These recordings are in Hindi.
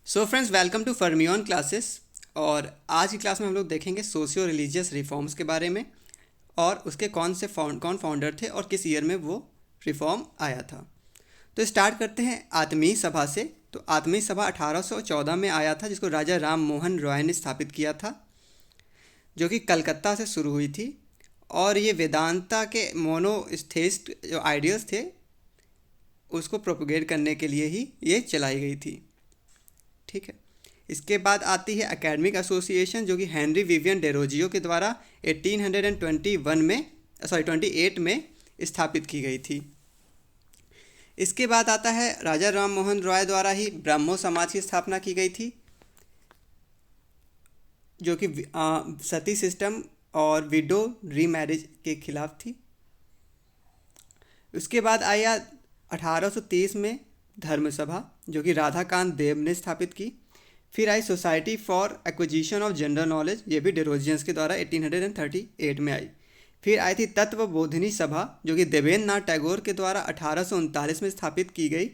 So friends, welcome to Fermion classes. और आज की क्लास में हम लोग देखेंगे सोशियो रिलीजियस रिफॉर्म्स के बारे में और उसके कौन फाउंडर थे और किस ईयर में वो रिफॉर्म आया था। तो स्टार्ट करते हैं आत्मीय सभा से। तो आत्मीय सभा 1814 में आया था, जिसको राजा राम मोहन रॉय ने स्थापित किया था, जो कि कलकत्ता से शुरू हुई थी। और ये वेदांता के मोनोस्थेस्ट जो आइडियल्स थे उसको प्रोपोगेट करने के लिए ही ये चलाई गई थी। ठीक है। इसके बाद आती है एकेडमिक एसोसिएशन, जो कि हेनरी विवियन डेरोजियो के द्वारा 28 में स्थापित की गई थी। इसके बाद आता है राजा राम मोहन रॉय द्वारा ही ब्रह्मो समाज की स्थापना की गई थी, जो कि सती सिस्टम और विडो रीमैरिज के खिलाफ थी। उसके बाद आया 1830 में धर्म सभा, जो कि राधाकांत देव ने स्थापित की। फिर आई society for acquisition of general knowledge, ये भी डेरोजियंस के द्वारा 1838 में आई। फिर आई थी तत्व बोधिनी सभा, जो कि देवेंद्र नाथ टैगोर के द्वारा 1839 में स्थापित की गई।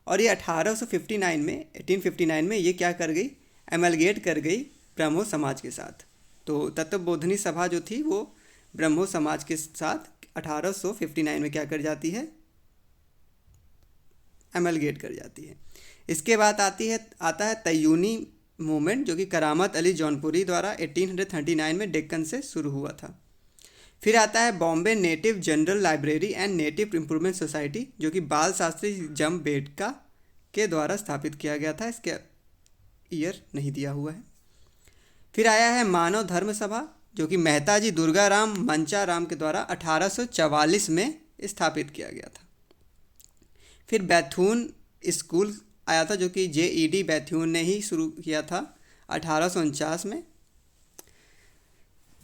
और ये 1859 में ये क्या कर गई, एमलगेट कर गई ब्रह्मो समाज के साथ। तो तत्व बोधिनी सभा जो थी वो ब्रह्मो समाज के साथ 1859 में क्या कर जाती है, एमलगेट कर जाती है। इसके बाद आता है तय्यूनी मूवमेंट, जो कि करामत अली जौनपुरी द्वारा 1839 में डेक्कन से शुरू हुआ था। फिर आता है Bombay native general library and native improvement society, जो कि बाल शास्त्री जम्बेडका के द्वारा स्थापित किया गया था। इसके ईयर नहीं दिया हुआ है। फिर आया है मानव धर्म सभा, जो कि मेहता जी दुर्गाराम मंचाराम के द्वारा 1844 में स्थापित किया गया था। फिर बैथून स्कूल आया था, जो कि JED बैथ्यून ने ही शुरू किया था 1849 में।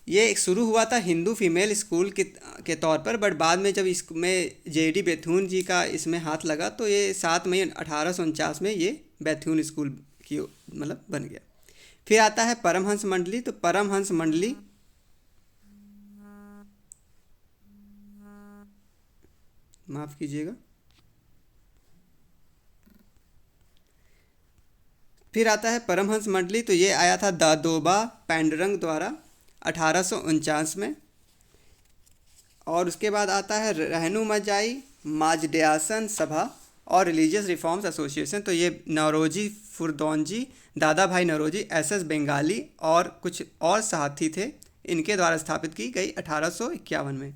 ये शुरू हुआ था हिंदू फीमेल स्कूल के तौर पर, बट बाद में जब इसमें JED बैथ्यून जी का इसमें हाथ लगा तो ये 7 मई 1849 में ये बैथ्यून स्कूल की मतलब बन गया। फिर आता है परमहंस मंडली। तो परमहंस मंडली माफ़ कीजिएगा। फिर आता है परमहंस मंडली। तो ये आया था दादोबा पांडुरंग द्वारा 1849 में। और उसके बाद आता है रहनुमाजाई माजड्यासन सभा और रिलीजियस रिफॉर्म्स एसोसिएशन। तो ये नौरोजी फुरदौनजी, दादा भाई नौरोजी, SS बंगाली और कुछ और साथी थे, इनके द्वारा स्थापित की गई 1851 में।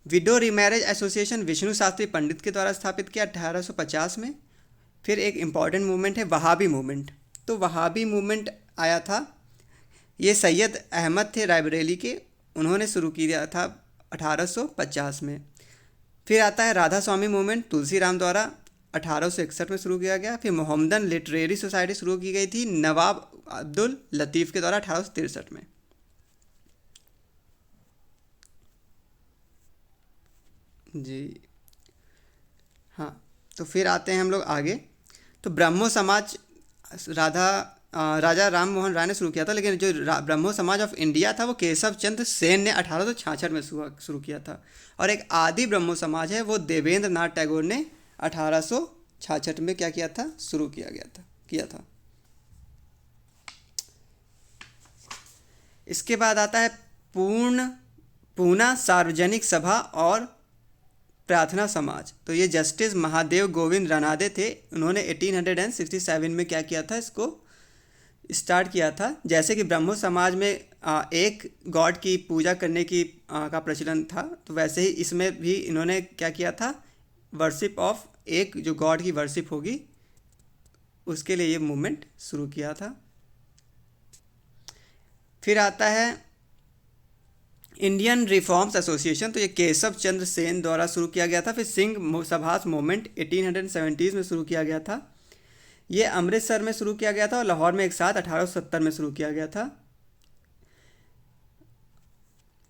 Widow remarriage association Vishnu Shastri Pandit के द्वारा स्थापित किया 1850 में। फिर एक इम्पॉर्टेंट मूवमेंट है वहाबी मूवमेंट। तो वहाबी मूवमेंट आया था, ये सैयद अहमद थे रायबरेली के, उन्होंने शुरू किया था 1850 में। फिर आता है राधा स्वामी मूवमेंट, तुलसी राम द्वारा 1861 में शुरू किया गया। फिर मोहम्मदन लिटरेरी सोसाइटी शुरू की गई थी नवाब अब्दुल लतीफ़ के द्वारा 1863 में। जी हाँ, तो फिर आते हैं हम लोग आगे। तो ब्रह्मो समाज राजा राम मोहन राय ने शुरू किया था, लेकिन जो ब्रह्मो समाज ऑफ इंडिया था वो केशव चंद्र सेन ने 1866 में शुरू किया था। और एक आदि ब्रह्मो समाज है वो देवेंद्र नाथ टैगोर ने 1866 में क्या किया था, शुरू किया था। इसके बाद आता है पूना सार्वजनिक सभा और प्रार्थना समाज। तो ये जस्टिस महादेव गोविंद रानादे थे, उन्होंने 1867 में क्या किया था, इसको स्टार्ट किया था। जैसे कि ब्रह्मो समाज में एक गॉड की पूजा करने की का प्रचलन था, तो वैसे ही इसमें भी इन्होंने क्या किया था, वर्शिप ऑफ एक जो गॉड की वर्शिप होगी उसके लिए ये मूवमेंट शुरू किया था। फिर आता है इंडियन रिफॉर्म्स एसोसिएशन। तो ये केशव चंद्र सेन द्वारा शुरू किया गया था। फिर सिंह सभाष मूवमेंट 1870 में शुरू किया गया था, ये अमृतसर में शुरू किया गया था और लाहौर में एक साथ 1870 में शुरू किया गया था।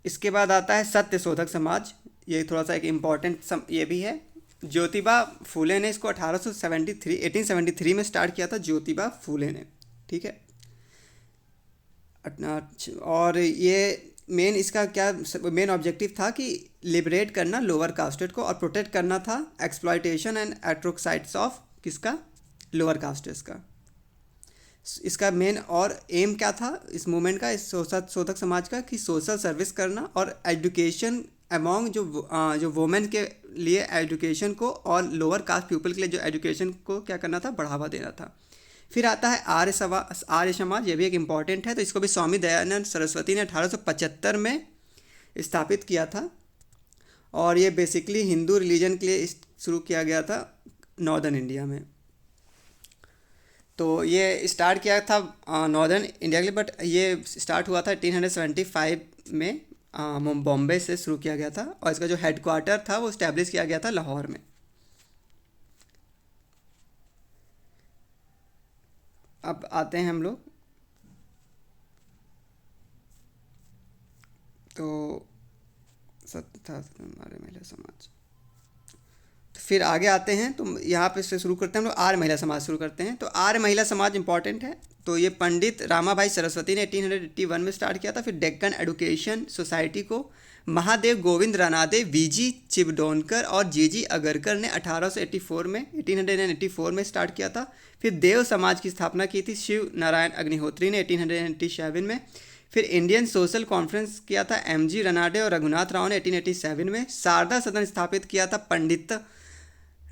इसके बाद आता है सत्य शोधक समाज, ये थोड़ा सा एक इम्पॉर्टेंट ये भी है। ज्योतिबा फूले ने इसको 1873 में स्टार्ट किया था, ज्योतिबा फूले ने। ठीक है। और ये इसका क्या मेन ऑब्जेक्टिव था कि लिबरेट करना लोअर कास्टेड को और प्रोटेक्ट करना था एक्सप्लॉयटेशन एंड एट्रोक्साइड्स ऑफ किसका, लोअर कास्टेस का। इसका मेन और एम क्या था इस मूवमेंट का, इस शोधक समाज का, कि सोशल सर्विस करना और एजुकेशन अमॉन्ग जो वुमेन के लिए एजुकेशन को और लोअर कास्ट पीपल के लिए जो एजुकेशन को क्या करना था, बढ़ावा देना था। फिर आता है आर्य समाज, ये भी एक इम्पॉर्टेंट है। तो इसको भी स्वामी दयानंद सरस्वती ने 1875 में स्थापित किया था और ये बेसिकली हिंदू रिलीजन के लिए शुरू किया गया था नॉर्दर्न इंडिया में। तो ये स्टार्ट किया था नॉर्दर्न इंडिया के लिए, बट ये स्टार्ट हुआ था 1875 में बॉम्बे से शुरू किया गया था और इसका जो हेडक्वार्टर था वो इस्टेब्लिश किया गया था लाहौर में। अब आते हैं हम लोग, तो हमारे महिला समाज, तो फिर आगे आते हैं। तो यहाँ पे से शुरू करते हैं हम लोग, आर्य महिला समाज शुरू करते हैं। तो आर्य महिला समाज इंपॉर्टेंट है। तो ये पंडित रामाबाई सरस्वती ने 1881 में स्टार्ट किया था। फिर डेक्कन एजुकेशन सोसाइटी को महादेव गोविंद रानादे, वीजी चिबडोनकर और जीजी अगरकर ने 1884 में स्टार्ट किया था। फिर देव समाज की स्थापना की थी शिव नारायण अग्निहोत्री ने 1887 में। फिर इंडियन सोशल कॉन्फ्रेंस किया था एमजी रनाडे और रघुनाथ राव ने 1887 में। शारदा सदन स्थापित किया था पंडित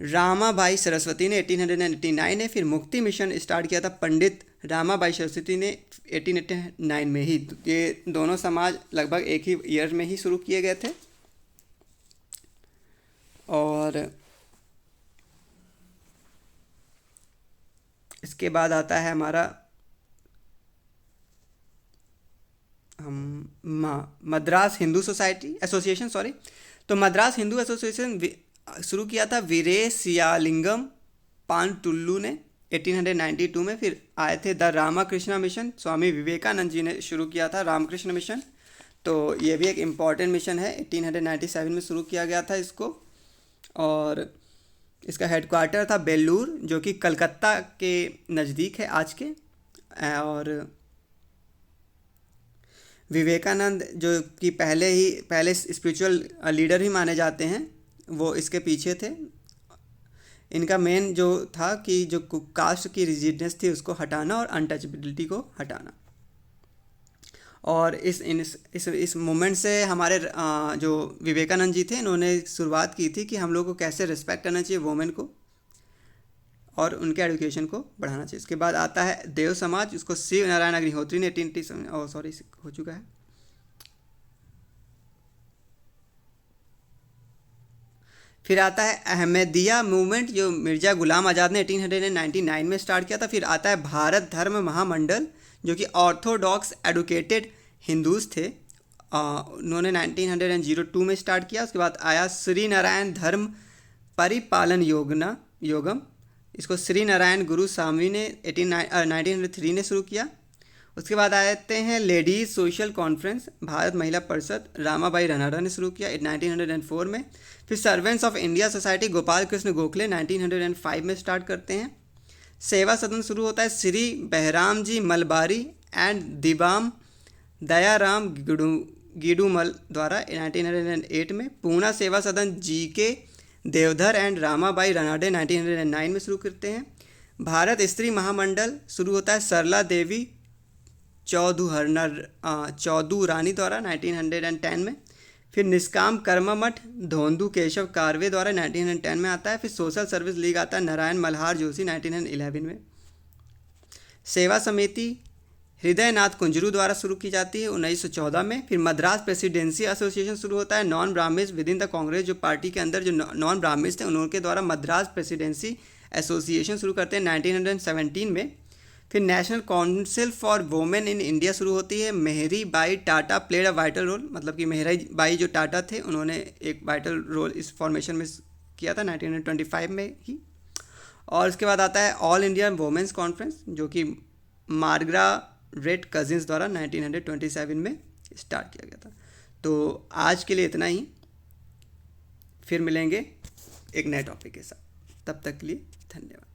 रामाबाई सरस्वती ने 1889 में। फिर मुक्ति मिशन स्टार्ट किया था पंडित रामाबाई सरस्वती ने 1889 में ही। ये दोनों समाज लगभग एक ही ईयर में ही शुरू किए गए थे। और इसके बाद आता है हमारा Madras Hindu society association, sorry. तो मद्रास हिंदू एसोसिएशन शुरू किया था वीरेसियालिंगम पानटुल्लू ने 1892 में। फिर आए थे द रामाकृष्ण मिशन, स्वामी विवेकानंद जी ने शुरू किया था रामकृष्ण मिशन। तो ये भी एक इम्पॉर्टेंट मिशन है, 1897 में शुरू किया गया था इसको। और इसका हेडक्वार्टर था बेल्लूर, जो कि कलकत्ता के नज़दीक है आज के। और विवेकानंद जो कि पहले स्पिरिचुअल लीडर ही माने जाते हैं, वो इसके पीछे थे। इनका मेन जो था कि जो कास्ट की रिजिडनेस थी उसको हटाना और अनटचेबिलिटी को हटाना। और इस मूवमेंट से हमारे जो विवेकानंद जी थे, इन्होंने शुरुआत की थी कि हम लोग को कैसे रिस्पेक्ट करना चाहिए वुमेन को और उनके एजुकेशन को बढ़ाना चाहिए। इसके बाद आता है देव समाज, उसको शिव नारायण अग्निहोत्री ने 1887 हो चुका है। फिर आता है अहमदिया मूवमेंट, जो मिर्ज़ा गुलाम आज़ाद ने 1899 में स्टार्ट किया था। फिर आता है भारत धर्म महामंडल, जो कि ऑर्थोडॉक्स एडुकेटेड हिंदूज थे, उन्होंने 1902 में स्टार्ट किया। उसके बाद आया श्री नारायण धर्म परिपालन योगम, इसको श्री नारायण गुरु स्वामी ने 1903 ने शुरू किया। उसके बाद आते हैं लेडीज़ सोशल कॉन्फ्रेंस, भारत महिला परिषद, रामाबाई रनाडा ने शुरू किया 1904 में। फिर servants of India society Gopal Krishna Gokhale 1905 में स्टार्ट करते हैं। सेवा सदन शुरू होता है श्री बहराम जी मलबारी एंड दिबाम दयाराम गिडूमल द्वारा 1908 में। पूना सेवा सदन जी के देवधर एंड रामाबाई रनाडे 1909 में शुरू करते हैं। भारत स्त्री महामंडल शुरू होता है सरला देवी चौधुरानी द्वारा 1910 में। फिर निष्काम कर्म मठ धोंदू केशव कारवे द्वारा 1910 में आता है। फिर सोशल सर्विस लीग आता है नारायण मल्हार जोशी 1911 में। सेवा समिति हृदयनाथ कुंजरू द्वारा शुरू की जाती है 1914 में। फिर मद्रास प्रेसिडेंसी एसोसिएशन शुरू होता है non Brahmins with in the Congress, जो पार्टी के अंदर जो नॉन ब्राह्मिन्स थे उनके द्वारा मद्रास प्रेसिडेंसी एसोसिएशन शुरू करते हैं 1917 में। फिर national council for women in India शुरू होती है। Mehri Bai Tata played a vital role, मतलब कि मेहरी बाई जो टाटा थे उन्होंने एक वाइटल रोल इस फॉर्मेशन में किया था 1925 में ही। और उसके बाद आता है ऑल इंडिया वुमेन्स कॉन्फ्रेंस, जो कि मार्गरेट कजिन्स द्वारा 1927 में स्टार्ट किया गया था। तो आज के लिए इतना ही, फिर मिलेंगे एक नए टॉपिक के साथ। तब तक के लिए धन्यवाद।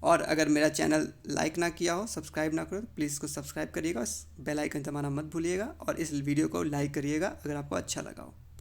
और अगर मेरा चैनल लाइक ना किया हो, सब्सक्राइब ना करो, तो प्लीज़ इसको सब्सक्राइब करिएगा, बेल आइकन दबाना मत भूलिएगा और इस वीडियो को लाइक करिएगा अगर आपको अच्छा लगा हो।